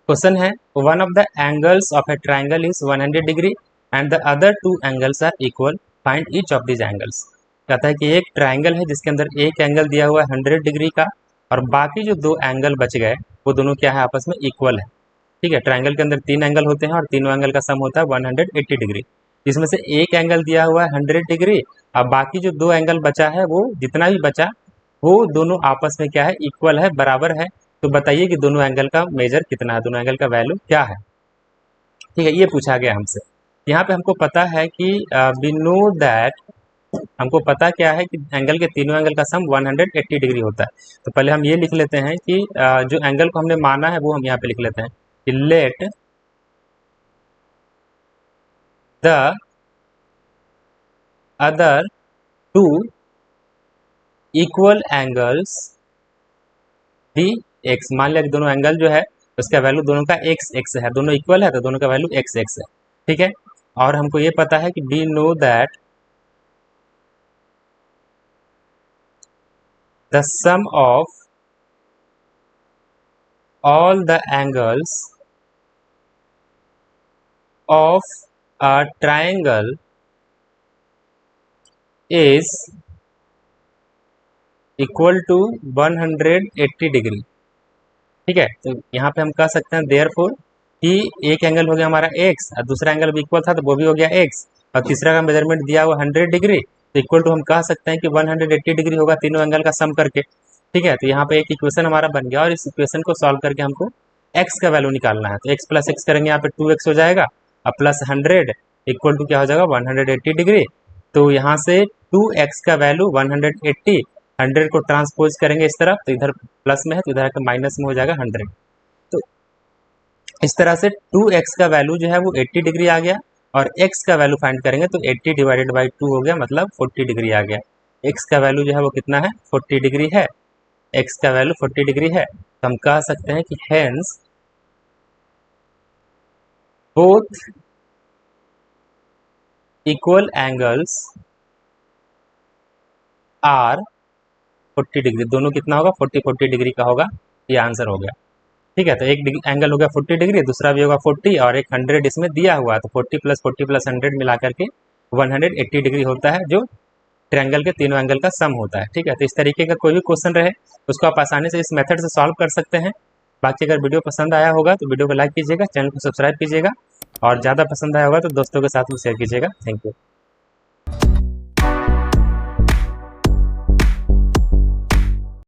Question है one of the angles of a triangle is 100 degree and the other two angles are equal, find each of this angles. कहता है कि एक triangle है जिसके अंदर एक एंगल दिया हुआ है 100 डिग्री का और बाकी जो दो एंगल बच गए वो दोनों क्या है, आपस में इक्वल है। ठीक है, ट्राइंगल के अंदर तीन एंगल होते हैं और तीनों एंगल का सम होता है 180 डिग्री, जिसमें से एक एंगल दिया हुआ है 100 डिग्री और बाकी जो दो एंगल बचा है वो जितना भी बचा वो दोनों आपस में क्या है, इक्वल है, बराबर है। तो बताइए कि दोनों एंगल का मेजर कितना है, दोनों एंगल का वैल्यू क्या है। ठीक है, ये पूछा गया हमसे। यहाँ पे हमको पता है कि वी नो दैट, हमको पता क्या है कि एंगल के तीनों एंगल का सम 180 डिग्री होता है। तो पहले हम ये लिख लेते हैं कि जो एंगल को हमने माना है वो हम यहाँ पे लिख लेते हैं कि let the other two equal angles be x. मान लिया कि दोनों एंगल जो है उसका वैल्यू दोनों का एक्स एक्स है, दोनों इक्वल है तो दोनों का वैल्यू एक्स एक्स है। ठीक है, और हमको ये पता है कि we know that the sum of all the angles of a triangle is equal to 180 degree. ठीक है, तो यहाँ पे हम कह सकते हैं देयरफॉर कि एक एंगल हो गया हमारा x और दूसरा एंगल भी इक्वल था तो वो भी हो गया x और तीसरा का मेजरमेंट दिया हुआ 100 डिग्री, तो इक्वल टू हम कह सकते हैं कि 180 डिग्री होगा तीनों एंगल का सम करके। ठीक है, तो यहाँ पे एक इक्वेशन हमारा बन गया और इस इक्वेशन को सॉल्व करके हमको x का वैल्यू निकालना है। तो x प्लस एक्स करेंगे, यहाँ पे 2x हो जाएगा और प्लस 100 इक्वल टू क्या हो जाएगा 180 डिग्री। तो यहाँ से 2x का वैल्यू 180, 100 को ट्रांसपोज करेंगे इस तरफ तो इधर प्लस में है तो इधर माइनस में हो जाएगा 100। तो इस तरह से 2x का वैल्यू जो है वो 80 डिग्री आ गया और x का वैल्यू फाइंड करेंगे तो 80 डिवाइडेड बाई 2 हो गया, मतलब 40 डिग्री आ गया। x का वैल्यू जो है वो कितना है, 40 डिग्री है। x का वैल्यू 40 डिग्री है तो हम कह सकते हैं कि hence both equal angles are 40 degree. दोनों कितना होगा, 40 डिग्री का होगा, ये आंसर हो गया। ठीक है, तो एक एंगल हो गया 40 डिग्री, दूसरा भी होगा 40 और एक 100 इसमें दिया हुआ है तो 40 प्लस 100 मिला करके 180 डिग्री होता है जो ट्रायंगल के तीनों एंगल का सम होता है। ठीक है, तो इस तरीके का कोई भी क्वेश्चन रहे उसको आप आसानी से इस मेथड से सॉल्व कर सकते हैं। बाकी अगर वीडियो पसंद आया होगा तो वीडियो को लाइक कीजिएगा, चैनल को सब्सक्राइब कीजिएगा और ज़्यादा पसंद आया होगा तो दोस्तों के साथ भी शेयर कीजिएगा। Thank you.